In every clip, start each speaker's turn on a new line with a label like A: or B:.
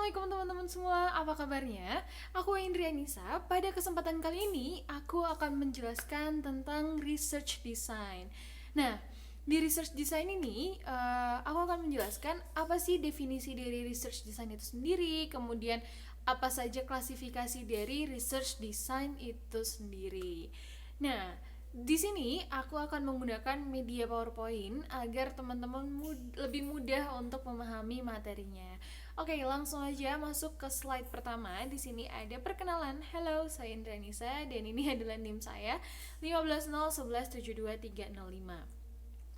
A: Assalamualaikum teman-teman semua, apa kabarnya? Aku Indri Anissa. Pada kesempatan kali ini, aku akan menjelaskan tentang research design. Nah, di research design ini, aku akan menjelaskan apa sih definisi dari research design itu sendiri, kemudian apa saja klasifikasi dari research design itu sendiri. Nah, di sini aku akan menggunakan media PowerPoint agar teman-teman lebih mudah untuk memahami materinya. Oke, langsung aja masuk ke slide pertama. Di sini ada perkenalan. Hello, saya Indra Nisa dan ini adalah NIM saya 1501172305.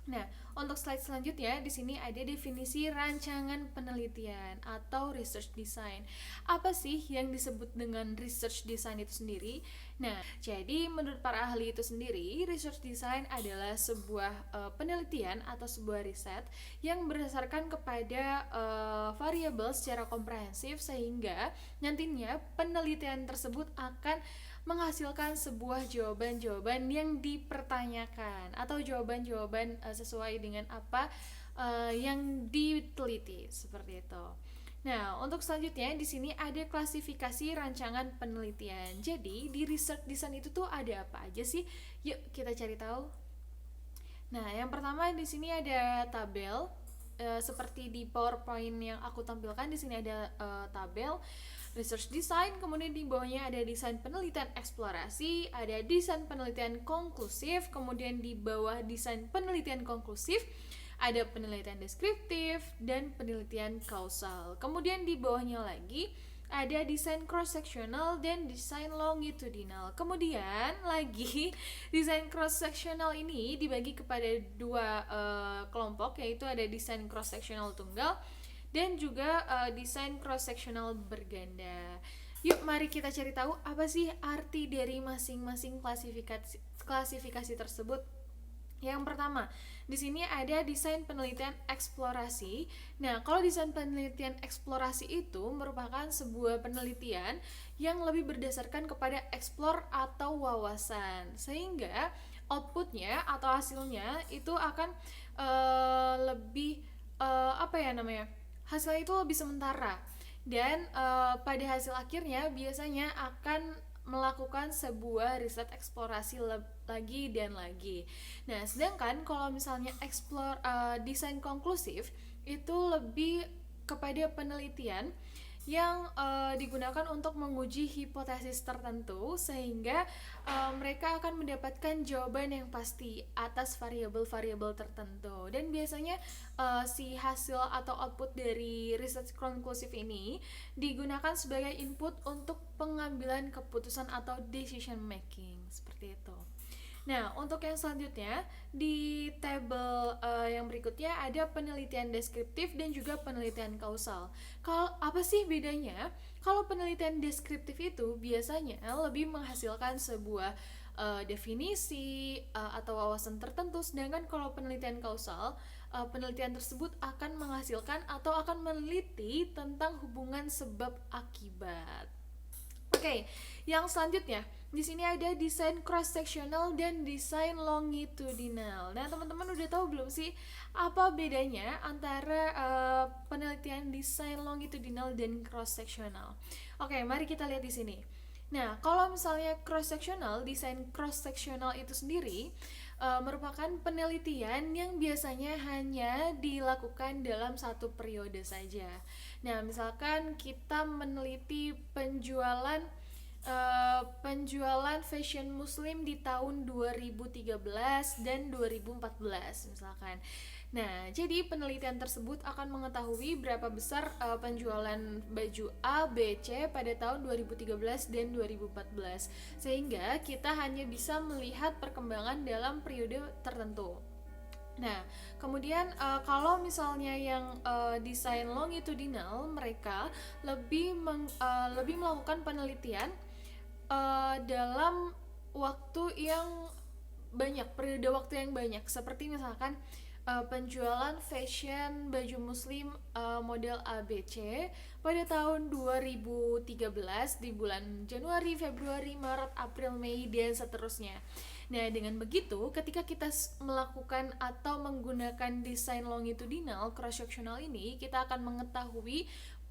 A: Nah, untuk slide selanjutnya di sini ada definisi rancangan penelitian atau research design. Apa sih yang disebut dengan research design itu sendiri? Nah, jadi menurut para ahli itu sendiri, research design adalah sebuah penelitian atau sebuah riset yang berdasarkan kepada variabel secara komprehensif sehingga nantinya penelitian tersebut akan menghasilkan sebuah jawaban-jawaban yang dipertanyakan atau jawaban-jawaban sesuai dengan apa yang diteliti seperti itu. Nah, untuk selanjutnya di sini ada klasifikasi rancangan penelitian. Jadi, di research design itu tuh ada apa aja sih? Yuk kita cari tahu. Nah, yang pertama di sini ada tabel. Seperti di PowerPoint yang aku tampilkan, di sini ada tabel research design, kemudian di bawahnya ada desain penelitian eksplorasi, ada desain penelitian konklusif, kemudian di bawah desain penelitian konklusif ada penelitian deskriptif dan penelitian kausal. Kemudian di bawahnya lagi ada desain cross-sectional dan desain longitudinal. Kemudian lagi desain cross-sectional ini dibagi kepada dua kelompok, yaitu ada desain cross-sectional tunggal dan juga desain cross-sectional berganda. Yuk mari kita cari tahu apa sih arti dari masing-masing klasifikasi tersebut. Yang pertama, di sini ada desain penelitian eksplorasi. Nah, kalau desain penelitian eksplorasi itu merupakan sebuah penelitian yang lebih berdasarkan kepada explore atau wawasan, sehingga outputnya atau hasilnya itu akan lebih apa ya namanya? Hasilnya itu lebih sementara dan pada hasil akhirnya biasanya akan melakukan sebuah riset eksplorasi lagi dan lagi. Nah, sedangkan kalau misalnya desain konklusif itu lebih kepada penelitian yang digunakan untuk menguji hipotesis tertentu sehingga mereka akan mendapatkan jawaban yang pasti atas variabel-variabel tertentu. Dan biasanya si hasil atau output dari riset konklusif ini digunakan sebagai input untuk pengambilan keputusan atau decision making seperti itu. Nah, untuk yang selanjutnya di tabel yang berikutnya ada penelitian deskriptif dan juga penelitian kausal. Kalau apa sih bedanya? Kalau penelitian deskriptif itu biasanya lebih menghasilkan sebuah definisi atau wawasan tertentu, sedangkan kalau penelitian kausal, penelitian tersebut akan menghasilkan atau akan meneliti tentang hubungan sebab akibat. Oke, yang selanjutnya di sini ada desain cross sectional dan desain longitudinal. Nah, teman-teman udah tahu belum sih apa bedanya antara penelitian desain longitudinal dan cross sectional? Oke, mari kita lihat di sini. Nah, kalau misalnya cross sectional, desain cross sectional itu sendiri merupakan penelitian yang biasanya hanya dilakukan dalam satu periode saja. Nah, misalkan kita meneliti penjualan fashion muslim di tahun 2013 dan 2014 misalkan. Nah, jadi penelitian tersebut akan mengetahui berapa besar penjualan baju A, B, C pada tahun 2013 dan 2014. Sehingga kita hanya bisa melihat perkembangan dalam periode tertentu. Nah, kemudian kalau misalnya yang desain longitudinal, mereka lebih melakukan penelitian dalam waktu yang banyak, periode waktu yang banyak, seperti misalkan penjualan fashion baju muslim model ABC pada tahun 2013 di bulan Januari, Februari, Maret, April, Mei, dan seterusnya. Nah, dengan begitu, ketika kita melakukan atau menggunakan desain longitudinal cross-sectional ini, kita akan mengetahui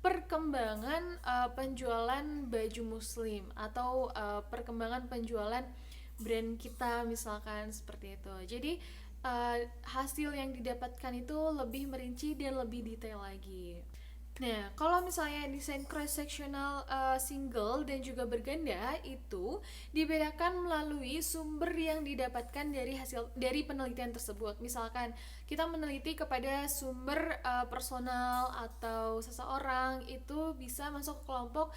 A: perkembangan penjualan baju muslim atau perkembangan penjualan brand kita misalkan seperti itu. Jadi hasil yang didapatkan itu lebih merinci dan lebih detail lagi. Nah, kalau misalnya desain cross-sectional single dan juga berganda itu dibedakan melalui sumber yang didapatkan dari penelitian tersebut. Misalkan kita meneliti kepada sumber personal atau seseorang, itu bisa masuk kelompok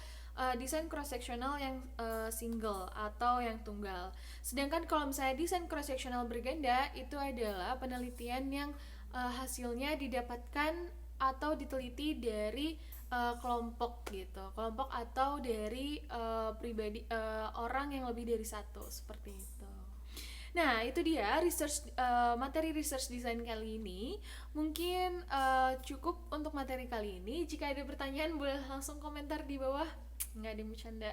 A: desain cross-sectional yang single atau yang tunggal. Sedangkan kalau misalnya desain cross-sectional berganda itu adalah penelitian yang hasilnya didapatkan atau diteliti dari kelompok gitu, kelompok atau dari pribadi orang yang lebih dari satu seperti itu. Nah, itu dia materi research design kali ini. Mungkin cukup untuk materi kali ini. Jika ada pertanyaan boleh langsung komentar di bawah. Nggak ada bercanda.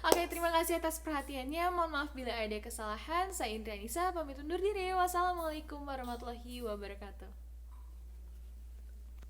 A: Oke, terima kasih atas perhatiannya. Mohon maaf bila ada kesalahan. Saya Indra Nisa, pamit undur diri. Wassalamualaikum warahmatullahi wabarakatuh.